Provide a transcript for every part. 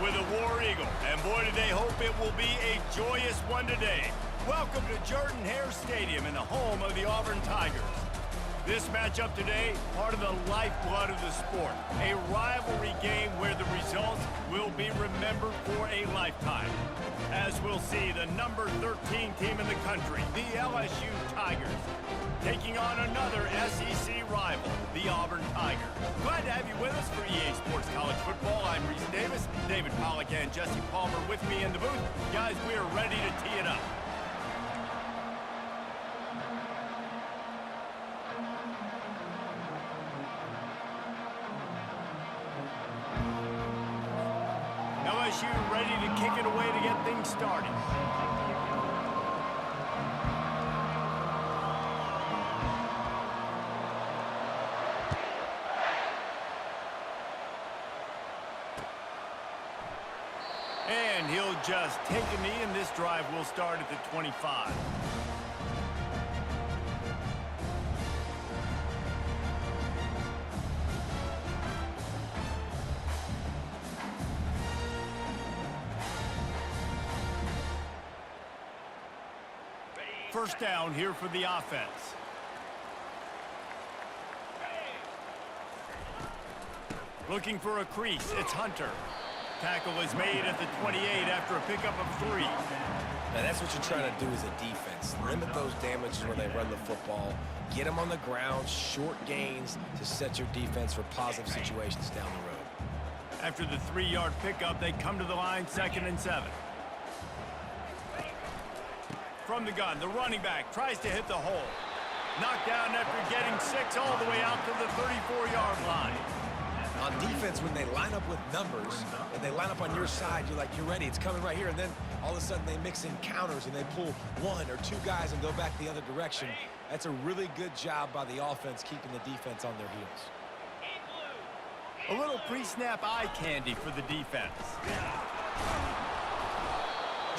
with a War Eagle. And boy, do they hope it will be a joyous one today. Welcome to Jordan-Hare Stadium in the home of the Auburn Tigers. This matchup today, part of the lifeblood of the sport. A rivalry game where the results will be remembered for a lifetime. As we'll see, the number 13 team in the country, the LSU Tigers, taking on another SEC rival, the Auburn Tigers. Glad to have you with us for EA Sports College Football. I'm Reese Davis, David Pollack and Jesse Palmer with me in the booth. Guys, we are ready to tee it up. LSU ready to kick it away to get things started. And he'll just take a knee, and this drive will start at the 25. First down here for the offense. Looking for a crease, it's Hunter. Tackle is made at the 28 after a pickup of 3. Now that's what you're trying to do as a defense. Limit those damages when they run the football. Get them on the ground, short gains to set your defense for positive situations down the road. After the 3-yard pickup, they come to the line, 2nd and 7. From the gun, the running back tries to hit the hole. Knocked down after getting 6 all the way out to the 34-yard line. On defense, when they line up with numbers and they line up on your side, you're like, you're ready, it's coming right here. And then all of a sudden they mix in counters and they pull 1 or 2 guys and go back the other direction. That's a really good job by the offense keeping the defense on their heels. A little pre-snap eye candy for the defense.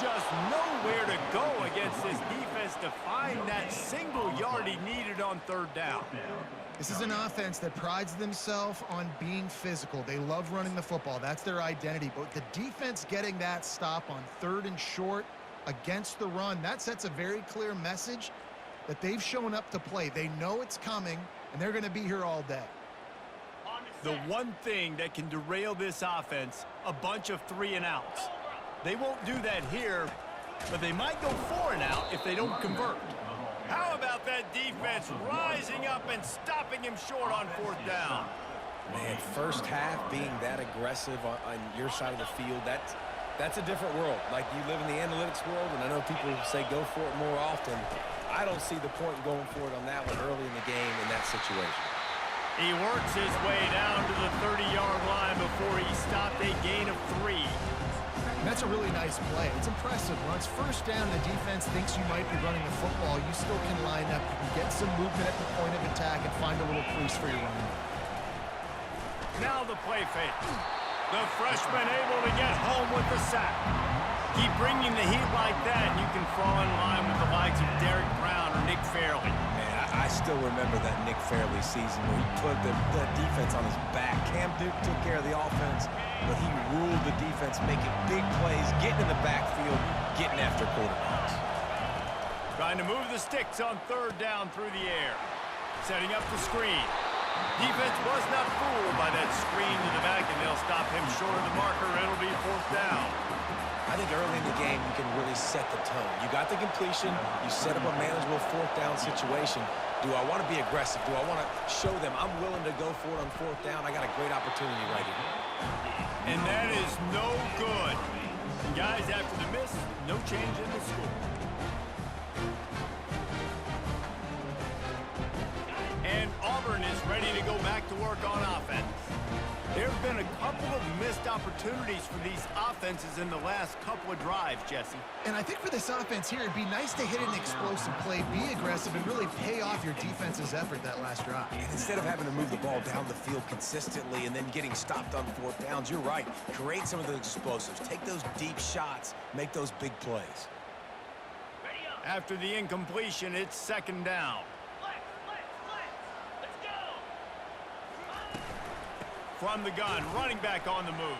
Just nowhere to go against this defense to find that single yard he needed on 3rd down. This is an offense that prides themselves on being physical. They love running the football. That's their identity. But the defense getting that stop on 3rd and short against the run, that sets a very clear message that they've shown up to play. They know it's coming, and they're going to be here all day. The one thing that can derail this offense, a bunch of 3-and-outs. They won't do that here, but they might go 4-and-out if they don't convert. How about that defense rising up and stopping him short on 4th down? Man, first half being that aggressive on your side of the field, that's a different world. Like, you live in the analytics world, and I know people say go for it more often. I don't see the point in going for it on that one early in the game in that situation. He works his way down to the 30-yard line before he stopped a gain of 3. That's a really nice play. It's impressive. Once 1st down, the defense thinks you might be running the football. You still can line up. You can get some movement at the point of attack and find a little crease for your running back. Now the play fake. The freshman able to get home with the sack. Keep bringing the heat like that, and you can fall in line with the likes of Derek Brown or Nick Fairley. Man, I still remember that Nick Fairley season where he put the defense on his back. Cam Duke took care of the offense, but he ruled the defense, making big plays, getting in the backfield, getting after quarterbacks. Trying to move the sticks on 3rd down through the air. Setting up the screen. Defense was not fooled by that screen to the back, and they'll stop him short of the marker. It'll be 4th down. I think early in the game, you can really set the tone. You got the completion. You set up a manageable 4th down situation. Do I want to be aggressive? Do I want to show them I'm willing to go for it on 4th down? I got a great opportunity right here. And that is no good. And guys, after the miss, no change in the score. And Auburn is ready to go back to work on offense. There have been a couple of missed opportunities for these offenses in the last couple of drives, Jesse. And I think for this offense here, it'd be nice to hit an explosive play, be aggressive, and really pay off your defense's effort that last drive. And instead of having to move the ball down the field consistently and then getting stopped on 4th downs, you're right. Create some of those explosives. Take those deep shots. Make those big plays. After the incompletion, it's 2nd down. From the gun, running back on the move.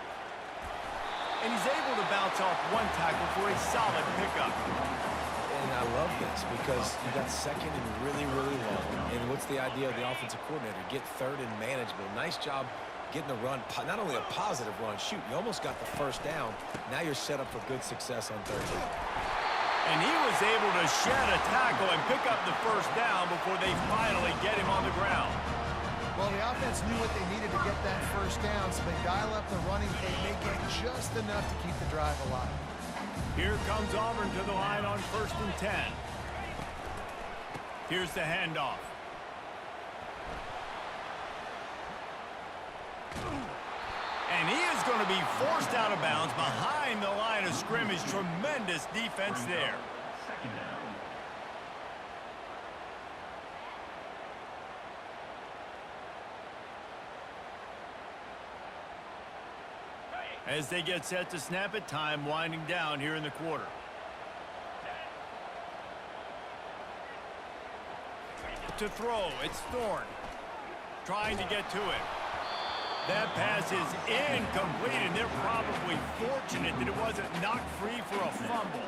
and he's able to bounce off one tackle for a solid pickup. And I love this because you got second and really, really long. And what's the idea of the offensive coordinator? Get third and manageable. Nice job getting a run, not only a positive run, shoot, you almost got the first down. Now you're set up for good success on third down. And he was able to shed a tackle and pick up the first down before they finally get him on the ground. Well, the offense knew what they needed to get that first down, so they dial up the running game. They get just enough to keep the drive alive. Here comes Auburn to the line on 1st and 10. Here's the handoff. And he is going to be forced out of bounds behind the line of scrimmage. Tremendous defense there. As they get set to snap it, time winding down here in the quarter. To throw, it's Thorne. Trying to get to it. That pass is incomplete, and they're probably fortunate that it wasn't knocked free for a fumble.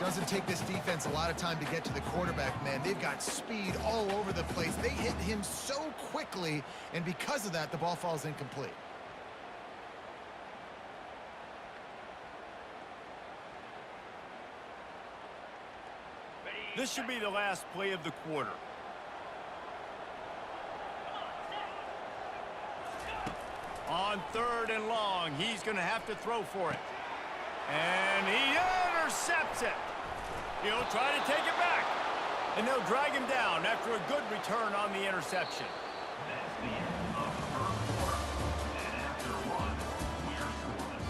Doesn't take this defense a lot of time to get to the quarterback, man. They've got speed all over the place. They hit him so quickly, and because of that, the ball falls incomplete. This should be the last play of the quarter. On 3rd and long, he's going to have to throw for it. And he intercepts it. He'll try to take it back. And they'll drag him down after a good return on the interception. That's the end of the first quarter. And after one, we are scoreless.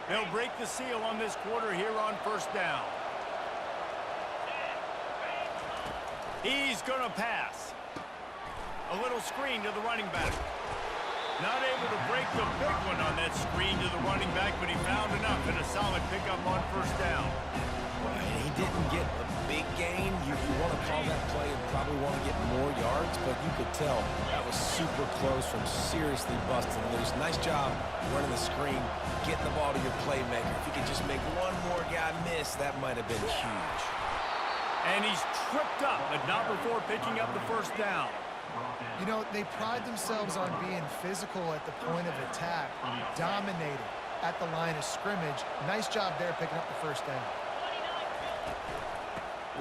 They'll break the seal on this quarter here on 1st down. He's going to pass. A little screen to the running back. Not able to break the big one on that screen to the running back, but he found enough and a solid pickup on 1st down. Well, he didn't get a big gain. You want to call that play and probably want to get more yards, but you could tell that was super close from seriously busting loose. Nice job running the screen, getting the ball to your playmaker. If you could just make one more guy miss, that might have been huge. And he's tripped up, but not before picking up the 1st down. You know, they pride themselves on being physical at the point of attack, dominating at the line of scrimmage. Nice job there picking up the 1st down.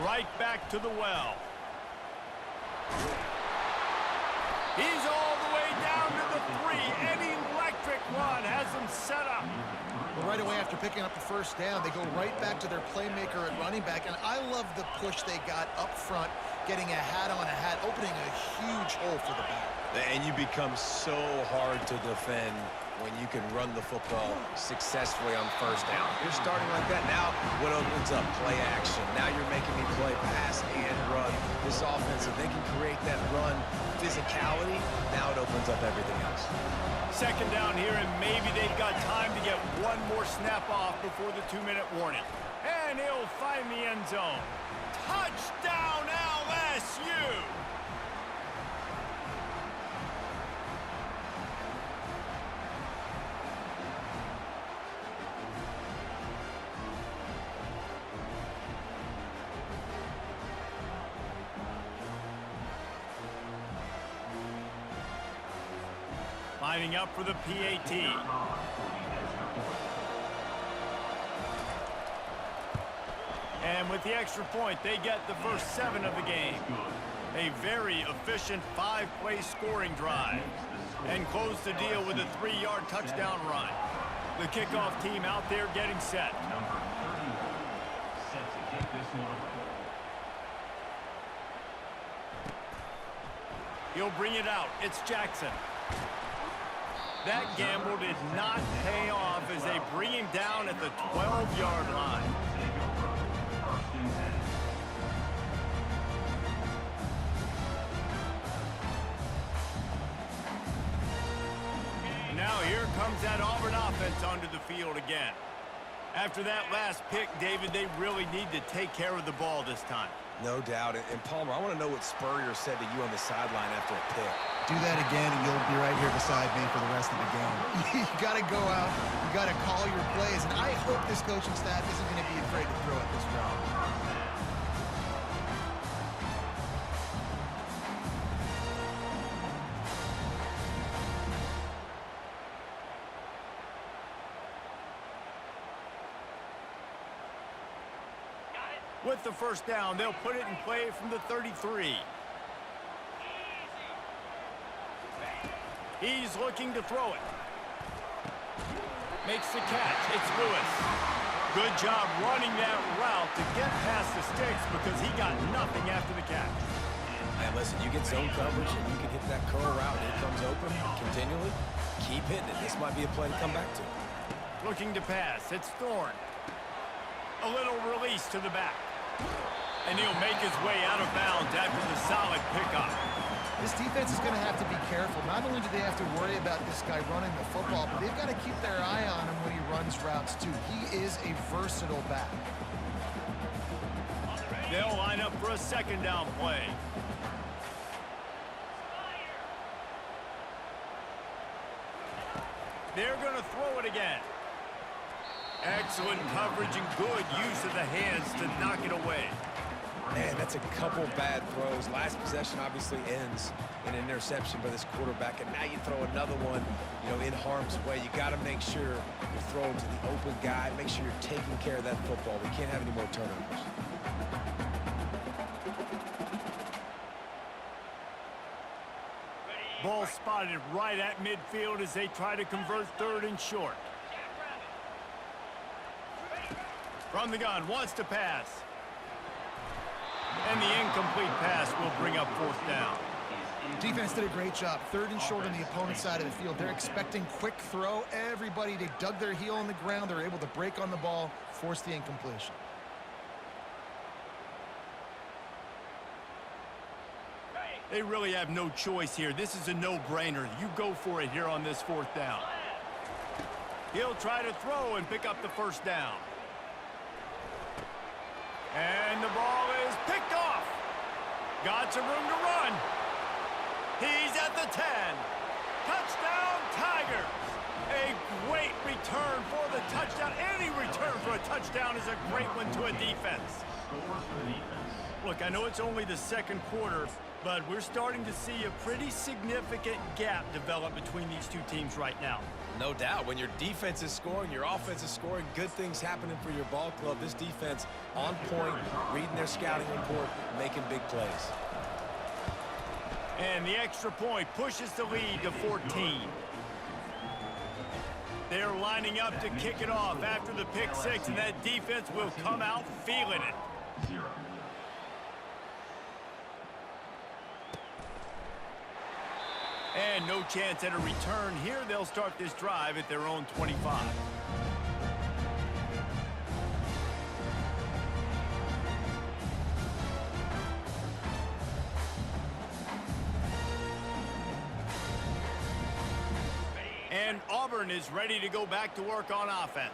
Right back to the well. He's all the way down to the 3. An electric run has him set up. Well, right away after picking up the 1st down, they go right back to their playmaker at running back. And I love the push they got up front, getting a hat on a hat, opening a huge hole for the back. And you become so hard to defend when you can run the football successfully on 1st down. You're starting like that. Now what opens up? Play action. Now you're making me play pass and run. This offense, if they can create that run physicality, now it opens up everything else. 2nd down here, and maybe they've got time to get one more snap off before the 2-minute warning. And he'll find the end zone. Touchdown, LSU! Lining up for the PAT. And with the extra point, they get the first 7 of the game. A very efficient 5-play scoring drive. And close the deal with a 3-yard touchdown run. The kickoff team out there getting set. Number 31, set to kick this one away. He'll bring it out. It's Jackson. That gamble did not pay off as they bring him down at the 12-yard line. Now here comes that Auburn offense onto the field again. After that last pick, David, they really need to take care of the ball this time. No doubt. And Palmer, I want to know what Spurrier said to you on the sideline after a pick. Do that again, and you'll be right here beside me for the rest of the game. You got to go out. You got to call your plays. And I hope this coaching staff isn't going to be afraid to throw at this round. With the first down, they'll put it in play from the 33. He's looking to throw it. Makes the catch. It's Lewis. Good job running that route to get past the sticks because he got nothing after the catch. Man, listen, you get zone coverage and you can hit that curl route and it comes open continually. Keep hitting it. This might be a play to come back to. Looking to pass. It's Thorne. A little release to the back. And he'll make his way out of bounds after the solid pickup. This defense is going to have to be careful. Not only do they have to worry about this guy running the football, but they've got to keep their eye on him when he runs routes, too. He is a versatile back. They'll line up for a second down play. They're going to throw it again. Excellent coverage and good use of the hands to knock it away. Man, that's a couple bad throws. Last possession obviously ends in an interception by this quarterback, and now you throw another one, in harm's way. You got to make sure you're throwing to the open guy. Make sure you're taking care of that football. We can't have any more turnovers. Ball spotted right at midfield as they try to convert third and short. From the gun, wants to pass. And the incomplete pass will bring up fourth down. Defense did a great job. Third and short on the opponent's side of the field. They're expecting quick throw. Everybody, they dug their heel on the ground. They're able to break on the ball, force the incompletion. They really have no choice here. This is a no-brainer. You go for it here on this fourth down. He'll try to throw and pick up the first down. And the ball is picked off. Got some room to run. He's at the 10. Touchdown, Tigers. A great return for the touchdown. Any return for a touchdown is a great one to a defense. Look, I know it's only the second quarter, but we're starting to see a pretty significant gap develop between these two teams right now. No doubt. When your defense is scoring, your offense is scoring, good things happening for your ball club. This defense on point, reading their scouting report, making big plays. And the extra point pushes the lead to 14. They're lining up to kick it off after the pick six, and that defense will come out feeling it. 0. And no chance at a return here. They'll start this drive at their own 25. And Auburn is ready to go back to work on offense.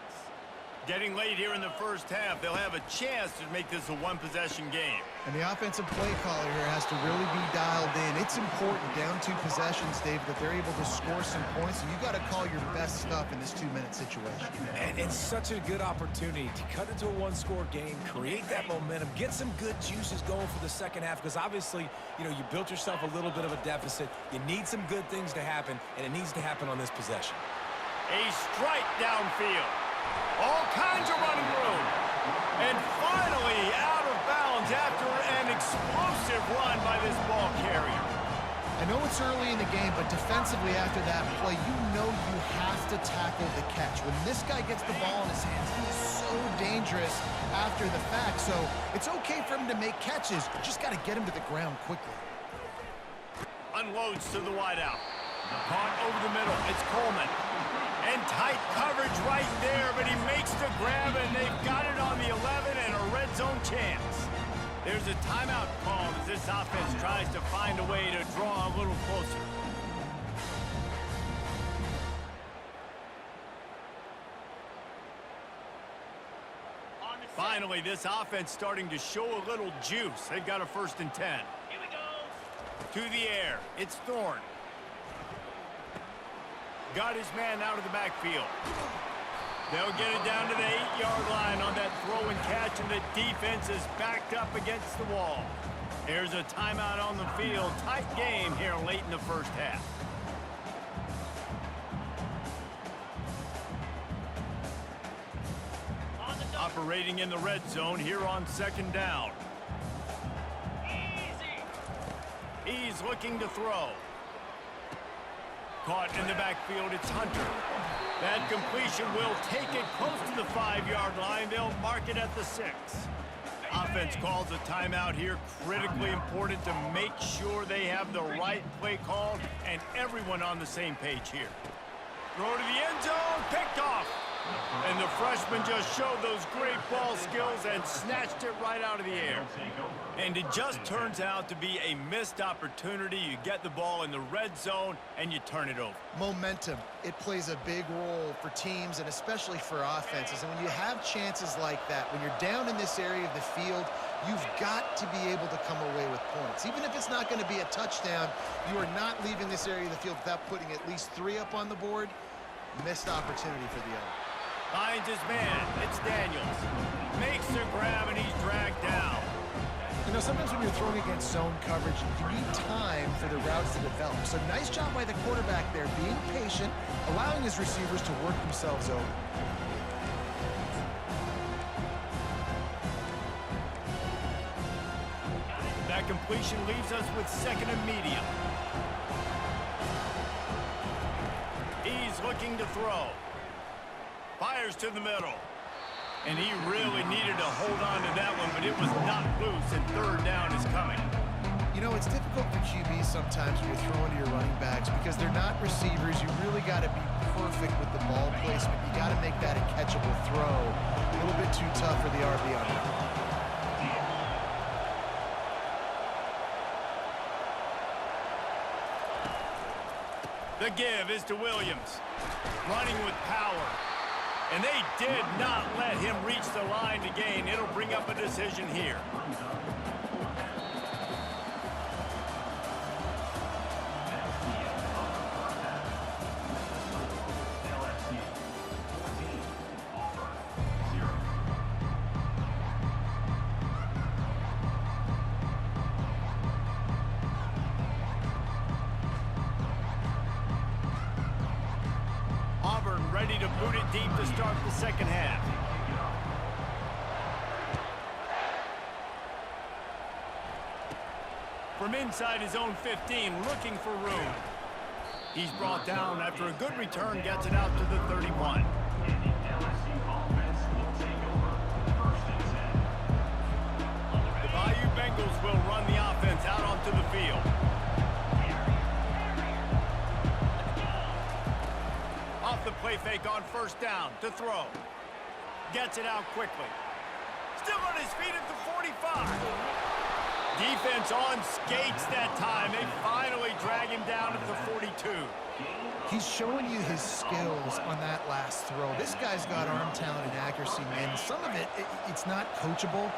Getting late here in the first half, they'll have a chance to make this a one-possession game. And the offensive play caller here has to really be dialed in. It's important down two possessions, Dave, that they're able to score some points. And you got to call your best stuff in this 2-minute situation. And it's such a good opportunity to cut into a one-score game, create that momentum, get some good juices going for the second half, because obviously, you built yourself a little bit of a deficit. You need some good things to happen, and it needs to happen on this possession. A strike downfield. All kinds of running room. And finally out of bounds after an explosive run by this ball carrier. I know it's early in the game, but defensively after that play, you have to tackle the catch. When this guy gets the ball in his hands, he's so dangerous after the fact. So it's okay for him to make catches. You just got to get him to the ground quickly. Unloads to the wideout. Caught over the middle. It's Coleman. And tight coverage right there, but he makes the grab, and they've got it on the 11 and a red zone chance. There's a timeout called as this offense tries to find a way to draw a little closer. Finally, this offense starting to show a little juice. They've got a 1st and 10. Here we go. To the air. It's Thorne. Got his man out of the backfield. They'll get it down to the 8-yard line on that throw and catch, and the defense is backed up against the wall. Here's a timeout on the field. Tight game here late in the first half. Operating in the red zone here on 2nd down. Easy. He's looking to throw. Caught in the backfield, it's Hunter. That completion will take it close to the 5-yard line. They'll mark it at the 6. Offense calls a timeout here. Critically important to make sure they have the right play called and everyone on the same page here. Throw to the end zone, picked off. And the freshman just showed those great ball skills and snatched it right out of the air. And it just turns out to be a missed opportunity. You get the ball in the red zone and you turn it over. Momentum, it plays a big role for teams and especially for offenses. And when you have chances like that, when you're down in this area of the field, you've got to be able to come away with points. Even if it's not going to be a touchdown, you are not leaving this area of the field without putting at least 3 up on the board. Missed opportunity for the other. Finds his man. It's Daniels. Makes the grab and he's dragged down. You know, sometimes when you're throwing against zone coverage, you need time for the routes to develop. So nice job by the quarterback there, being patient, allowing his receivers to work themselves over. That completion leaves us with 2nd and medium. He's looking to throw. Fires to the middle. And he really needed to hold on to that one, but it was not loose, and 3rd down is coming. You know, it's difficult for QBs sometimes when you're throwing to your running backs because they're not receivers. You really got to be perfect with the ball placement. You got to make that a catchable throw. A little bit too tough for the RB on that. The give is to Williams. Running with power. And they did not let him reach the line to gain. It'll bring up a decision here. Ready to boot it deep to start the 2nd half. From inside his own 15, looking for room. He's brought down after a good return, gets it out to the 31. The Bayou Bengals will run the offense out onto the field. Off the play fake on 1st down to throw. Gets it out quickly. Still on his feet at the 45. Defense on skates that time. They finally drag him down at the 42. He's showing you his skills on that last throw. This guy's got arm talent and accuracy, man. Some of it's not coachable.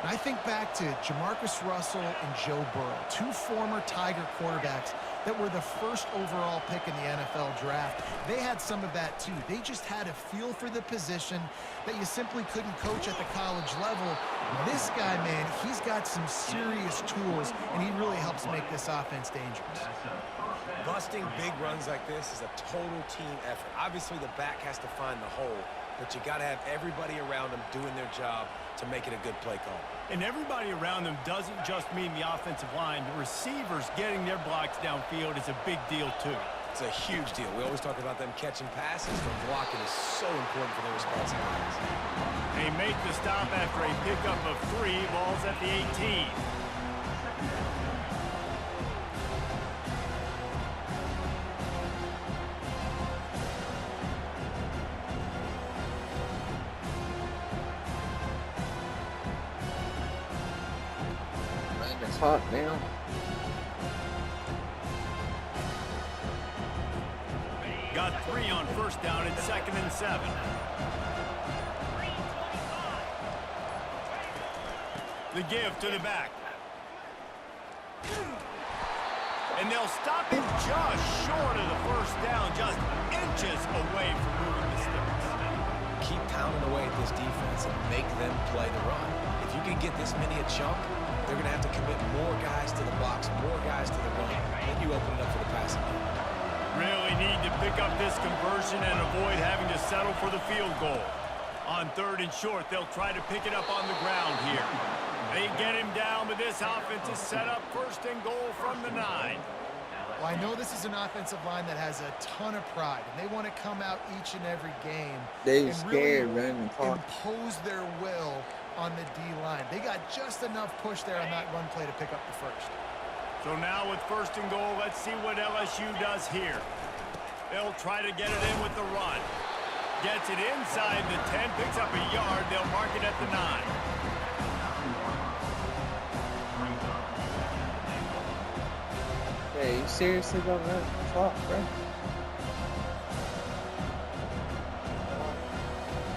And I think back to Jamarcus Russell and Joe Burrow, 2 former Tiger quarterbacks that were the 1st overall pick in the NFL draft. They had some of that too. They just had a feel for the position that you simply couldn't coach at the college level. This guy, man, he's got some serious tools, and he really helps make this offense dangerous. Busting big runs like this is a total team effort. Obviously, the back has to find the hole, but you got to have everybody around them doing their job to make it a good play call. And everybody around them doesn't just mean the offensive line. The receivers getting their blocks downfield is a big deal, too. It's a huge deal. We always talk about them catching passes, but blocking is so important for their responsibilities. They make the stop after a pickup of 3 balls at the 18. It's hot now. Got 3 on 1st down and 2nd and 7. The give to the back. And they'll stop him just short of the first down, just inches away from moving the sticks. Keep pounding away at this defense and make them play the run. If you can get this many a chunk, they're going to have to commit more guys to the box, more guys to the run. Then you open it up for the passing game. Really need to pick up this conversion and avoid having to settle for the field goal. On 3rd and short, they'll try to pick it up on the ground here. They get him down, but this offense is set up 1st and goal from the 9. Well, I know this is an offensive line that has a ton of pride, and they want to come out each and every game They and scared really running the clock. impose their will on the D-line. They got just enough push there on that run play to pick up the first. So now with 1st and goal, let's see what LSU does here. They'll try to get it in with the run. Gets it inside the 10, picks up a yard. They'll mark it at the 9. Hey, you seriously gonna run the clock, bro?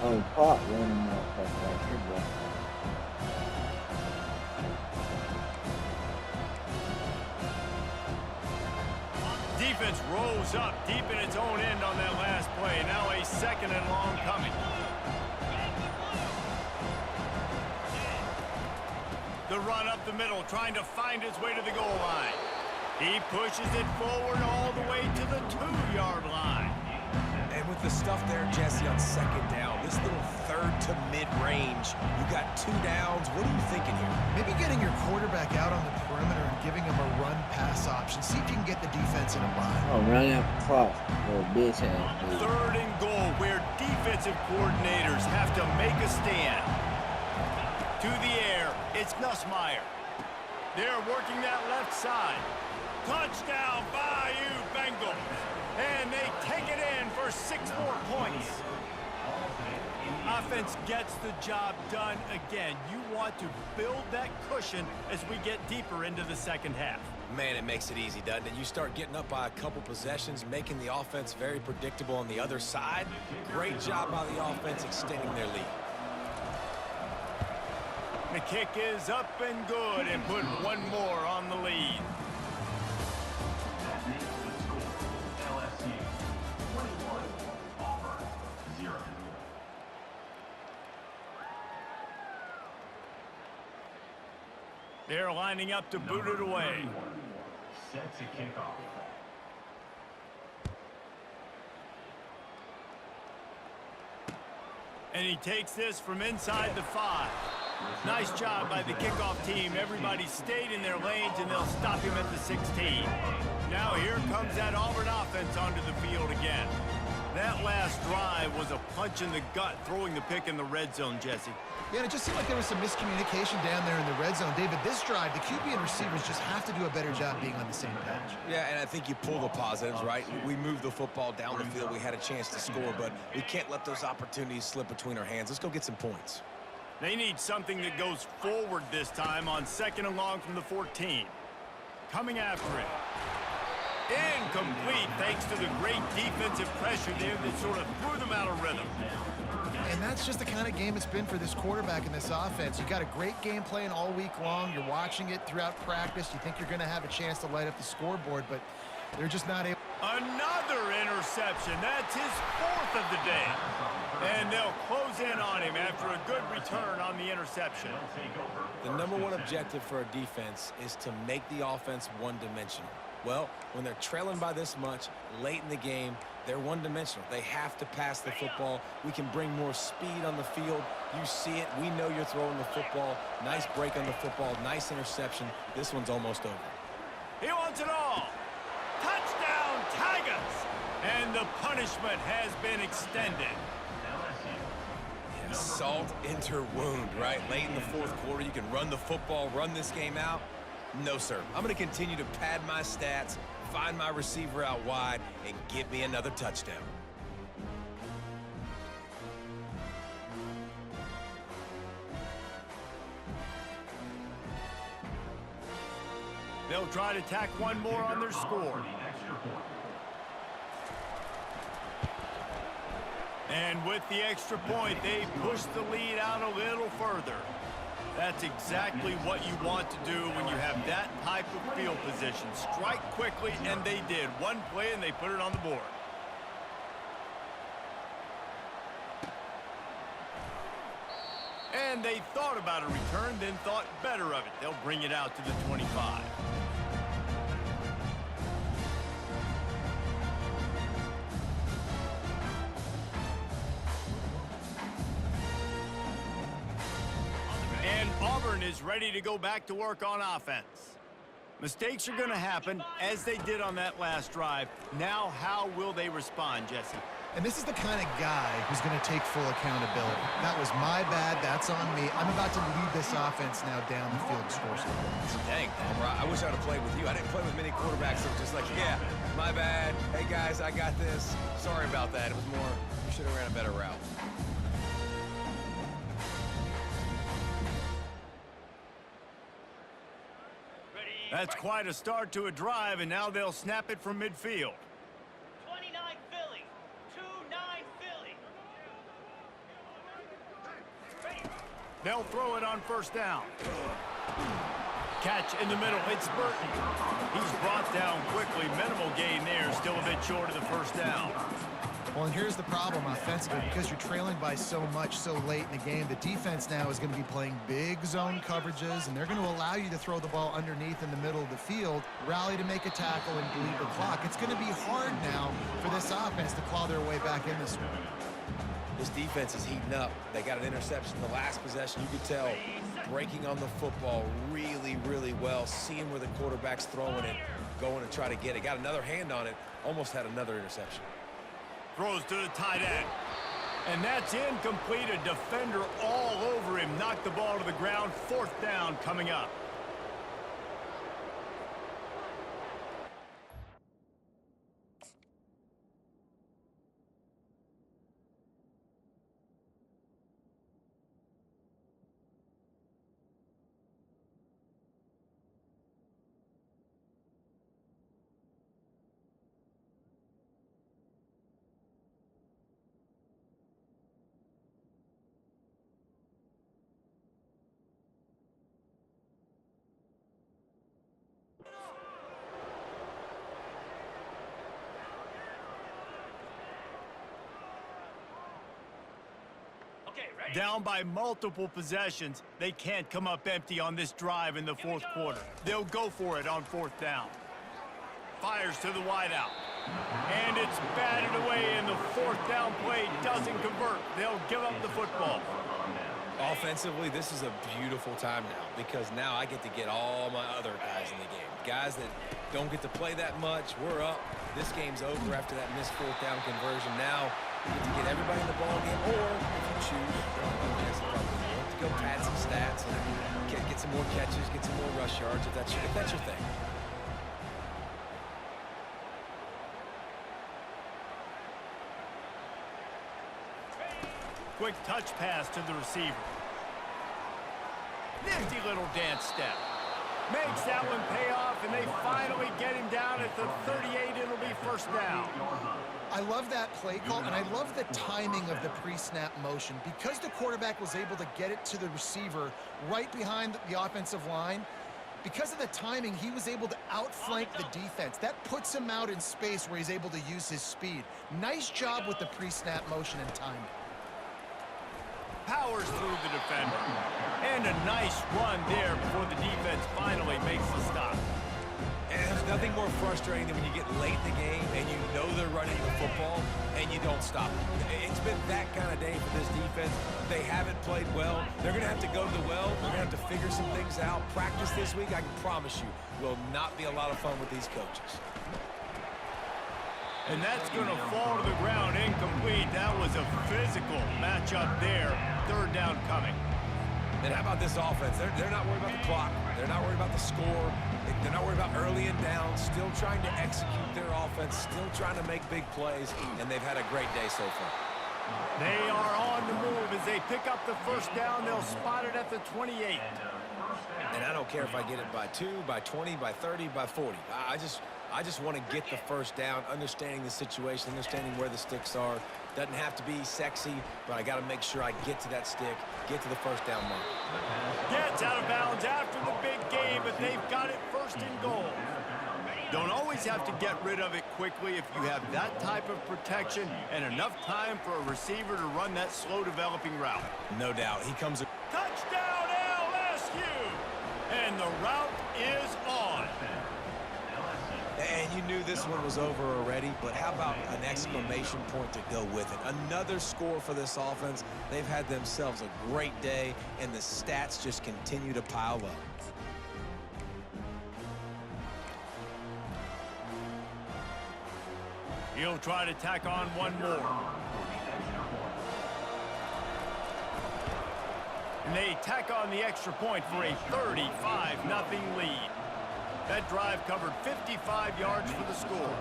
Oh, clock running that stuff right here, bro. Defense rolls up deep in its own end on that last play. Now a 2nd and long coming. The run up the middle, trying to find its way to the goal line. He pushes it forward all the way to the 2-yard line. And with the stuff there, Jesse, on 2nd down, this little 3rd to mid-range, you got 2 downs. What are you thinking here? Maybe getting your quarterback out on the perimeter and giving him a run-pass option. See if you can get the defense in a bind. Oh, running out the clock, little bitch ass. 3rd and goal, where defensive coordinators have to make a stand. To the air, it's Nussmeier. They're working that left side. Touchdown, Bayou Bengals. And they take it in for 6 more points. Offense gets the job done again. You want to build that cushion as we get deeper into the 2nd half. Man, it makes it easy, doesn't it? You start getting up by a couple possessions, making the offense very predictable on the other side. Great job by the offense extending their lead. The kick is up and good and put 1 more on the lead. That makes the score LSU 21, Auburn 0. They're lining up to boot it away. Set to kick off. And he takes this from inside the 5. Nice job by the kickoff team. Everybody stayed in their lanes, and they'll stop him at the 16. Now here comes that Auburn offense onto the field again. That last drive was a punch in the gut, throwing the pick in the red zone, Jesse. Yeah, and it just seemed like there was some miscommunication down there in the red zone. David, this drive, the QB and receivers just have to do a better job being on the same page. Yeah, and I think you pull the positives, right? We moved the football down the field. We had a chance to score, but we can't let those opportunities slip between our hands. Let's go get some points. They need something that goes forward this time on 2nd and long from the 14. Coming after it. Incomplete thanks to the great defensive pressure there that sort of threw them out of rhythm. And that's just the kind of game it's been for this quarterback in this offense. You got a great game plan all week long. You're watching it throughout practice. You think you're going to have a chance to light up the scoreboard, but they're just not able. Another interception. That's his 4th of the day. And they'll close in on him after a good return on the interception. The #1 objective for a defense is to make the offense one-dimensional. Well, when they're trailing by this much late in the game, they're one-dimensional. They have to pass the football. We can bring more speed on the field. You see it. We know you're throwing the football. Nice break on the football. Nice interception. This one's almost over. He wants it all. Touchdown, Tigers! And the punishment has been extended. Yeah, salt into wound, right? Late in the 4th quarter, you can run the football, run this game out. No, sir. I'm going to continue to pad my stats, find my receiver out wide, and get me another touchdown. They'll try to tack 1 more on their score. And with the extra point, they push the lead out a little further. That's exactly what you want to do when you have that type of field position. Strike quickly, and they did. One play, and they put it on the board. And they thought about a return, then thought better of it. They'll bring it out to the 25. And Auburn is ready to go back to work on offense. Mistakes are going to happen, as they did on that last drive. Now, how will they respond, Jesse? And this is the kind of guy who's going to take full accountability. That was my bad. That's on me. I'm about to lead this offense now down the field and score some points. Dang, I wish I'd have played with you. I didn't play with many quarterbacks that were just like, yeah, my bad. Hey, guys, I got this. Sorry about that. It was more, you should have ran a better route. That's quite a start to a drive, and now they'll snap it from midfield. 29 Philly, 2-9 Philly. They'll throw it on first down. Catch in the middle. It's Burton. He's brought down quickly. Minimal gain there. Still a bit short of the first down. Well, and here's the problem offensively. Because you're trailing by so much so late in the game, the defense now is going to be playing big zone coverages, and they're going to allow you to throw the ball underneath in the middle of the field, rally to make a tackle, and bleed the clock. It's going to be hard now for this offense to claw their way back in this one. This defense is heating up. They got an interception the last possession. You could tell breaking on the football really, really well, seeing where the quarterback's throwing it, going to try to get it. Got another hand on it, almost had another interception. Throws to the tight end. And that's incomplete. A defender all over him. Knocked the ball to the ground. Fourth down coming up. Down by multiple possessions. They can't come up empty on this drive in the fourth quarter. They'll go for it on fourth down. Fires to the wideout. And it's batted away, and the fourth down play doesn't convert. They'll give up the football. Offensively, this is a beautiful time now because now I get to get all my other guys in the game. Guys that don't get to play that much. We're up. This game's over after that missed fourth down conversion. Now you get to get everybody in the ball game, or if you choose, to go pad some stats and get some more catches, get some more rush yards if that's your thing. Quick touch pass to the receiver. Nifty little dance step. Makes that one pay off, and they finally get him down at the 38. It'll be first down. I love that play call, and I love the timing of the pre-snap motion. Because the quarterback was able to get it to the receiver right behind the offensive line, because of the timing, he was able to outflank the defense. That puts him out in space where he's able to use his speed. Nice job with the pre-snap motion and timing. Powers through the defender. And a nice run there before the defense finally makes the stop. And there's nothing more frustrating than when you get late in the game and you know they're running the football and you don't stop them. It's been that kind of day for this defense. They haven't played well. They're going to have to go to the well. They're going to have to figure some things out. Practice this week, I can promise you, will not be a lot of fun with these coaches. And that's going to fall to the ground incomplete. That was a physical matchup there. Third down coming. And how about this offense? They're not worried about the clock. They're not worried about the score. They're not worried about early and down. Still trying to execute their offense. Still trying to make big plays. And they've had a great day so far. They are on the move as they pick up the first down. They'll spot it at the 28. And I don't care if I get it by 2, by 20, by 30, by 40. I just want to get the first down, understanding the situation, understanding where the sticks are. Doesn't have to be sexy, but I got to make sure I get to that stick, get to the first down mark. Get but they've got it first and goal. Don't always have to get rid of it quickly if you have that type of protection and enough time for a receiver to run that slow-developing route. No doubt. He comes... Touchdown, LSU! And the route is on. And you knew this one was over already, but how about an exclamation point to go with it? Another score for this offense. They've had themselves a great day, and the stats just continue to pile up. He'll try to tack on one more. And they tack on the extra point for a 35-0 lead. That drive covered 55 yards for the score.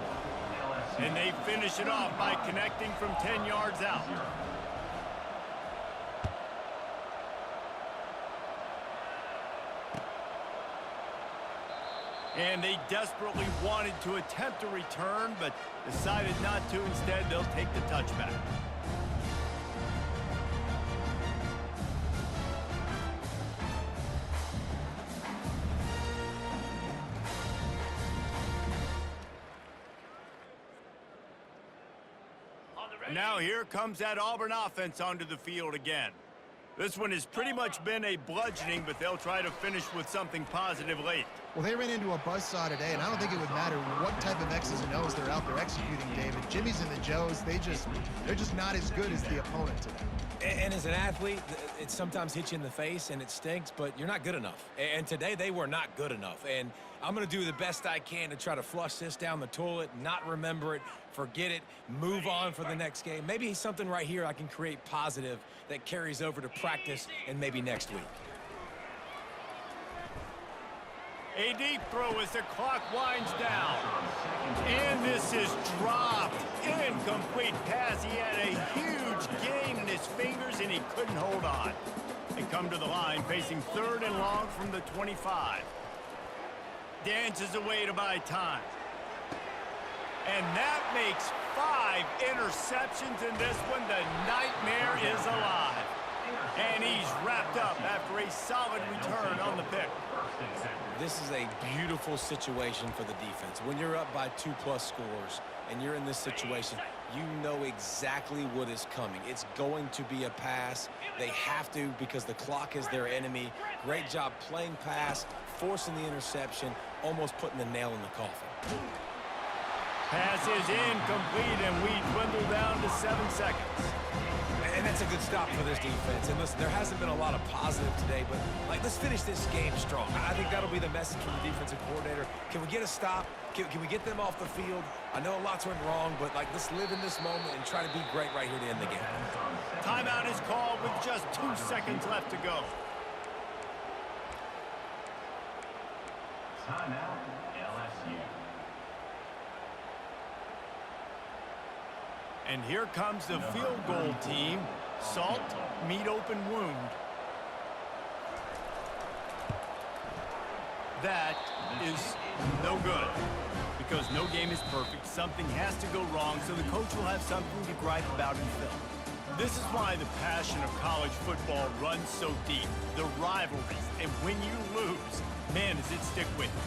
And they finish it off by connecting from 10 yards out. And they desperately wanted to attempt a return, but decided not to. Instead, they'll take the touchback. Now here comes that Auburn offense onto the field again. This one has pretty much been a bludgeoning, but they'll try to finish with something positive late. Well, they ran into a buzzsaw today, and I don't think it would matter what type of X's and O's they're out there executing, David. Jimmy's and the Joes, they're just not as good as the opponent today. And as an athlete, it sometimes hits you in the face and it stinks, but you're not good enough. And today they were not good enough. And I'm going to do the best I can to try to flush this down the toilet, not remember it, forget it, move on for the next game. Maybe something right here I can create positive that carries over to practice and maybe next week. A deep throw as the clock winds down. And this is dropped. Incomplete pass. He had a huge gain in his fingers, and he couldn't hold on. They come to the line, facing 3rd and long from the 25. Dances away to buy time. And that makes 5 interceptions in this one. The nightmare is alive. And he's wrapped up after a solid return on the pick. This is a beautiful situation for the defense. When you're up by 2+ scores and you're in this situation, you know exactly what is coming. It's going to be a pass. They have to because the clock is their enemy. Great job playing pass, forcing the interception, almost putting the nail in the coffin. Pass is incomplete, and we dwindle down to 7 seconds. And that's a good stop for this defense. And listen, there hasn't been a lot of positive today, but let's finish this game strong. I think that'll be the message from the defensive coordinator. Can we get a stop? Can we get them off the field? I know lots went wrong, but let's live in this moment and try to be great right here to end the game. Timeout is called with just 2 seconds left to go. Timeout, LSU. And here comes the field goal team. Salt, meet open wound. That is no good. Because no game is perfect, something has to go wrong, so the coach will have something to gripe about in film. This is why the passion of college football runs so deep. The rivalries, and when you lose, man, does it stick with you.